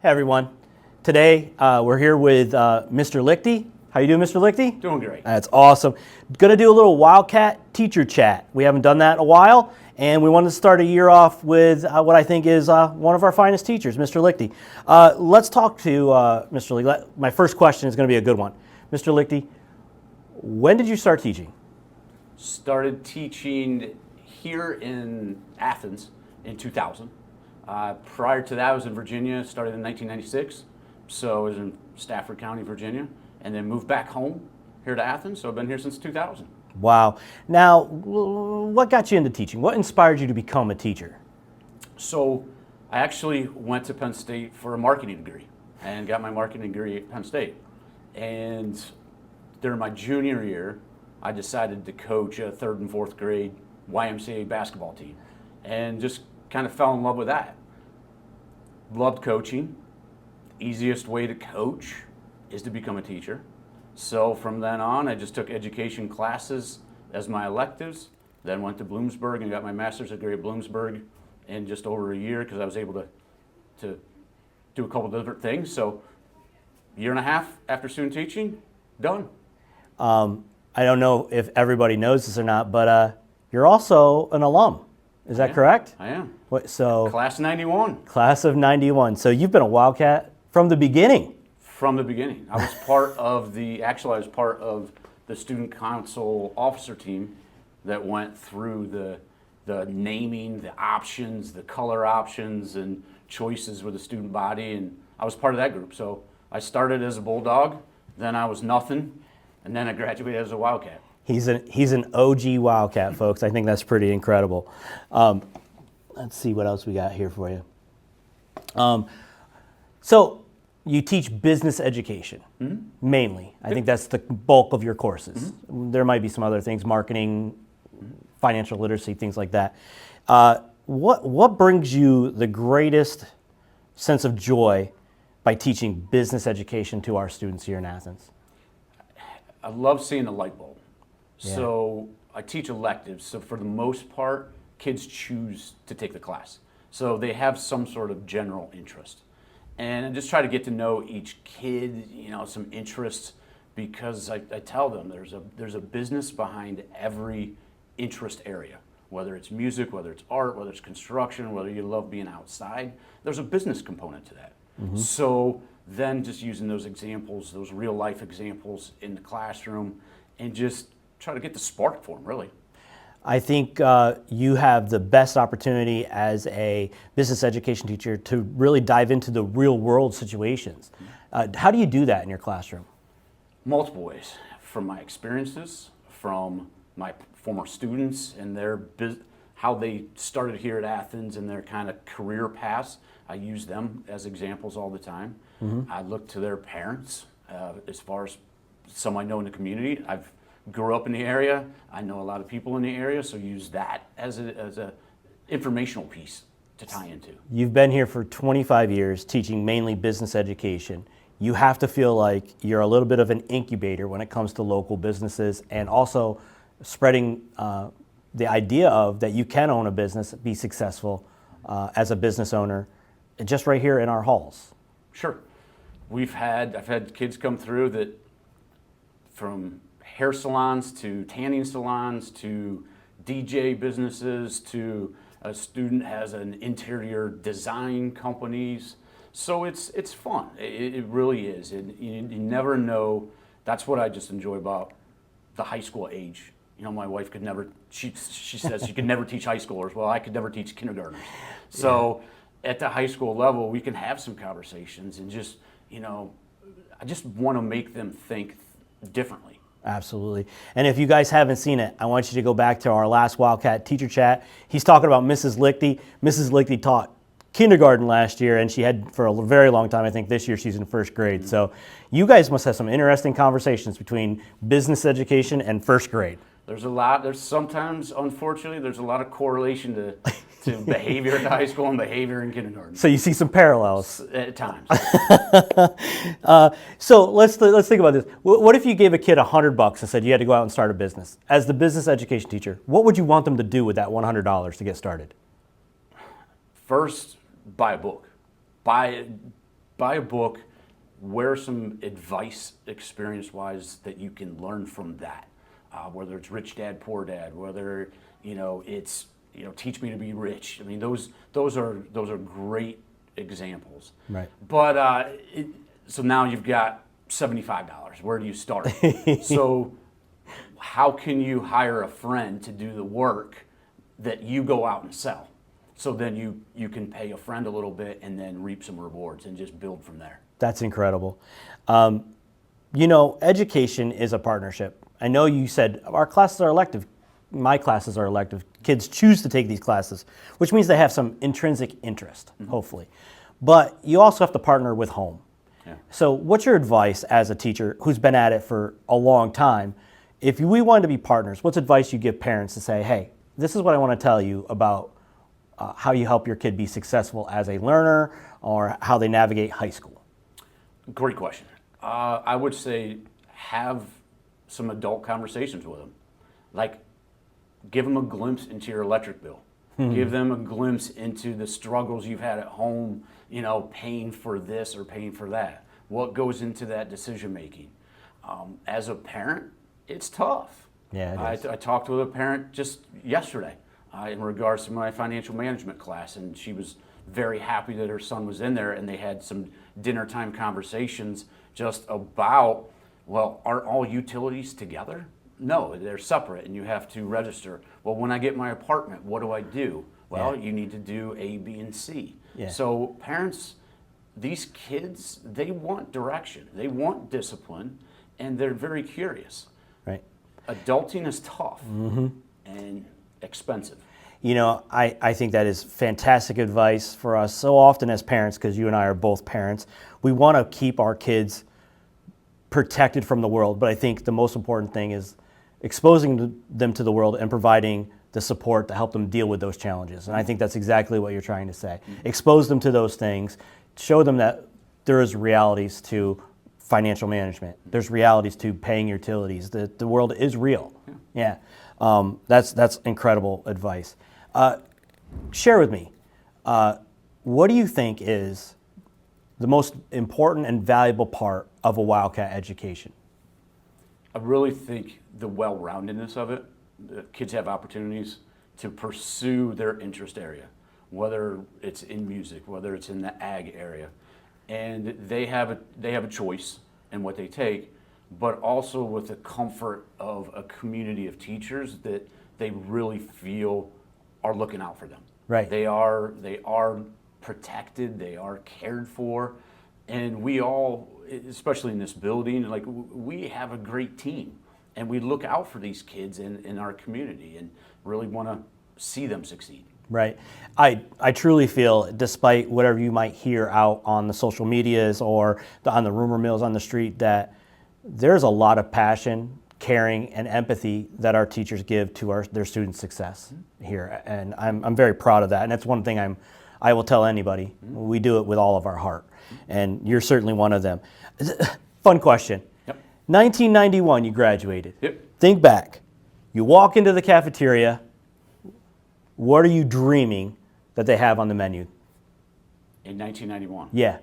Hey everyone. Today we're here with Mr. Liechty. How you doing, Mr. Liechty? Doing great. That's awesome. Going to do a little Wildcat teacher chat. We haven't done that in a while, and we wanted to start a year off with what I think is one of our finest teachers, Mr. Liechty. Let's talk to Mr. Liechty. My first question is going to be a good one. Mr. Liechty, when did you start teaching? Started teaching here in Athens in 2000. Prior to that, I was in Virginia, started in 1996. So I was in Stafford County, Virginia, and then moved back home here to Athens. So I've been here since 2000. Wow. Now, what got you into teaching? What inspired you to become a teacher? So I actually went to Penn State for a marketing degree and got my marketing degree at Penn State. And during my junior year, I decided to coach a 3rd and 4th grade YMCA basketball team and just kind of fell in love with that. Loved coaching. Easiest way to coach is to become a teacher. So from then on, I just took education classes as my electives, then went to Bloomsburg and got my master's degree at Bloomsburg in just over a year because I was able to do a couple different things. So a year and a half after student teaching, done. I don't know if everybody knows this or not, but you're also an alum. Is that correct? I am. So Class 91. Class of 91. So you've been a Wildcat from the beginning. From the beginning. I was part of the student council officer team that went through the naming, the options, the color options and choices with the student body, and I was part of that group. So I started as a Bulldog, then I was nothing, and then I graduated as a Wildcat. He's an OG Wildcat, folks. I think that's pretty incredible. Let's see what else we got here for you. So you teach business education, mainly. I think that's the bulk of your courses. There might be some other things, marketing, financial literacy, things like that. What brings you the greatest sense of joy by teaching business education to our students here in Athens? I love seeing the light bulb. Yeah. So I teach electives, so for the most part, kids choose to take the class. So they have some sort of general interest. And I just try to get to know each kid, some interests, because I tell them there's a business behind every interest area, whether it's music, whether it's art, whether it's construction, whether you love being outside, there's a business component to that. So then just using those examples, those real life examples in the classroom, and just try to get the spark for them, really. I think you have the best opportunity as a business education teacher to really dive into the real world situations. How do you do that in your classroom? Multiple ways. From my experiences, from my former students and how they started here at Athens and their kind of career paths. I use them as examples all the time. I look to their parents as far as some I know in the community. I've grew up in the area. I know a lot of people in the area, so use that as a informational piece to tie into. You've been here for 25 years teaching mainly business education. You have to feel like you're a little bit of an incubator when it comes to local businesses and also spreading the idea of that you can own a business, be successful as a business owner, just right here in our halls. Sure. I've had kids come through that from hair salons to tanning salons to DJ businesses to a student has an interior design companies. So it's fun. It really is. You never know. That's what I just enjoy about the high school age. My wife could never, she says she could never teach high schoolers. Well, I could never teach kindergartners. So at the high school level, we can have some conversations and just, I just want to make them think differently. Absolutely. And if you guys haven't seen it, I want you to go back to our last Wildcat teacher chat. He's talking about Mrs. Liechty. Mrs. Liechty taught kindergarten last year, and she had for a very long time. I think this year she's in 1st grade. So you guys must have some interesting conversations between business education and 1st grade. There's sometimes, unfortunately, there's a lot of correlation to behavior in high school and behavior in kindergarten. So you see some parallels. At times. So let's think about this. What if you gave a kid $100 and said you had to go out and start a business? As the business education teacher, what would you want them to do with that $100 to get started? First, buy a book. buy a book, where some advice experience-wise that you can learn from that. Whether it's Rich Dad, Poor Dad, whether it's Teach Me to Be Rich. I mean, those are great examples. Right. But so now you've got $75. Where do you start? So how can you hire a friend to do the work that you go out and sell? So then you can pay a friend a little bit and then reap some rewards and just build from there. That's incredible. Education is a partnership. I know you said our classes are elective. My classes are elective. Kids choose to take these classes, which means they have some intrinsic interest, hopefully. But you also have to partner with home. Yeah. So what's your advice as a teacher who's been at it for a long time? If we wanted to be partners, what's advice you give parents to say, hey, this is what I want to tell you about how you help your kid be successful as a learner or how they navigate high school? Great question. I would say have some adult conversations with them. Like, give them a glimpse into your electric bill. Give them a glimpse into the struggles you've had at home, paying for this or paying for that. What goes into that decision making? As a parent, it's tough. Yeah, it is. I talked with a parent just yesterday in regards to my financial management class, and she was very happy that her son was in there, and they had some dinner time conversations just about, well, aren't all utilities together? No, they're separate, and you have to register. Well, when I get my apartment, what do I do? Well, you need to do A, B, and C. Yeah. So parents, these kids, they want direction. They want discipline, and they're very curious. Right. Adulting is tough and expensive. I think that is fantastic advice for us. So often as parents, because you and I are both parents, we want to keep our kids protected from the world. But I think the most important thing is exposing them to the world and providing the support to help them deal with those challenges. And I think that's exactly what you're trying to say. Expose them to those things, show them that there is realities to financial management. There's realities to paying utilities. The world is real. Yeah. That's incredible advice. Share with me, what do you think is the most important and valuable part of a Wildcat education? I really think the well-roundedness of it. The kids have opportunities to pursue their interest area, whether it's in music, whether it's in the ag area, and they have a choice in what they take, but also with the comfort of a community of teachers that they really feel are looking out for them. Right. They are protected, they are cared for, and we all, especially in this building, like we have a great team, and we look out for these kids in our community and really want to see them succeed. Right. I truly feel, despite whatever you might hear out on the social medias or on the rumor mills on the street, that there's a lot of passion, caring, and empathy that our teachers give to their students' success here, and I'm very proud of that. And that's one thing I will tell anybody. We do it with all of our heart, and you're certainly one of them. Fun question. Yep. 1991, you graduated. Yep. Think back. You walk into the cafeteria. What are you dreaming that they have on the menu? In 1991. Yeah.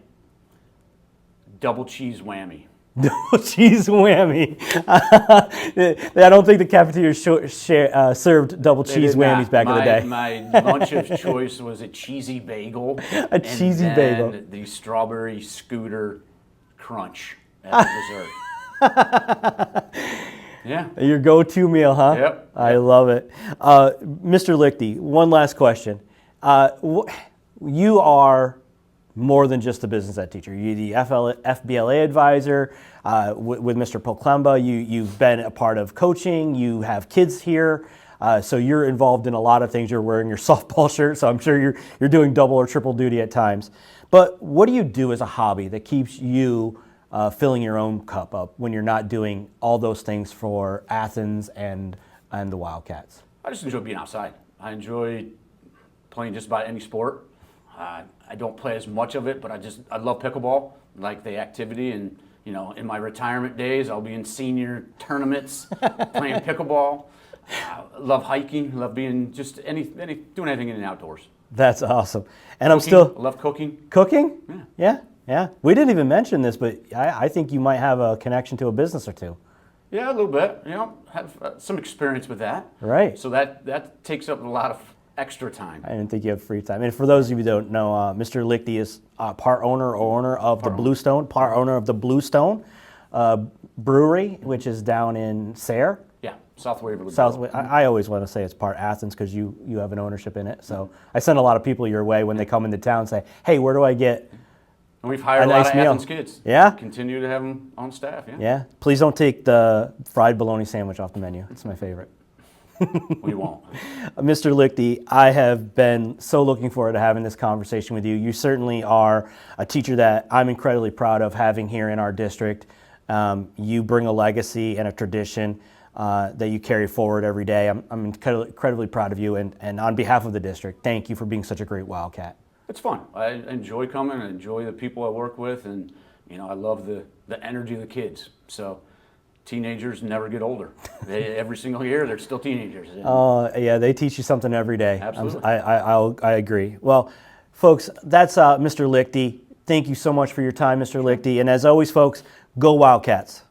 Double cheese whammy. Double cheese whammy. I don't think the cafeteria served double cheese whammies back in the day. My lunch of choice was a cheesy bagel. A cheesy bagel. And the strawberry scooter crunch as a dessert. Yeah. Your go-to meal, huh? Yep. I love it. Mr. Liechty, one last question. You are more than just a business ed teacher. You're the FBLA advisor with Mr. Poklemba. You've been a part of coaching. You have kids here. So you're involved in a lot of things. You're wearing your softball shirt, so I'm sure you're doing double or triple duty at times. But what do you do as a hobby that keeps you filling your own cup up when you're not doing all those things for Athens and the Wildcats? I just enjoy being outside. I enjoy playing just about any sport. I don't play as much of it, but I love pickleball, like the activity. And in my retirement days, I'll be in senior tournaments playing pickleball. Love hiking. Love being just doing anything in the outdoors. That's awesome. And Cooking. I love cooking. Cooking? Yeah. Yeah. Yeah, we didn't even mention this, but I think you might have a connection to a business or two. Yeah, a little bit. You know, have some experience with that. Right. So that takes up a lot of extra time. I didn't think you have free time. And for those of you who don't know, Mr. Liechty is part owner of the Bluestone, part owner of the Bluestone Brewery, which is down in Sayre. Yeah, South Waverly. I always want to say it's part Athens because you have an ownership in it. So I send a lot of people your way when they come into town and say, hey, where do I get And we've hired a nice lot of meal? Athens kids. Yeah? Continue to have them on staff, yeah? Yeah. Please don't take the fried bologna sandwich off the menu. It's my favorite. We won't. Mr. Liechty, I have been so looking forward to having this conversation with you. You certainly are a teacher that I'm incredibly proud of having here in our district. You bring a legacy and a tradition that you carry forward every day. I'm incredibly proud of you, and on behalf of the district, thank you for being such a great Wildcat. It's fun. I enjoy coming. I enjoy the people I work with, and you know, I love the energy of the kids. So teenagers never get older. Every single year, they're still teenagers. Yeah, they teach you something every day. Absolutely. I agree. Well, folks, that's Mr. Liechty. Thank you so much for your time, Mr. Liechty. And as always, folks, go Wildcats.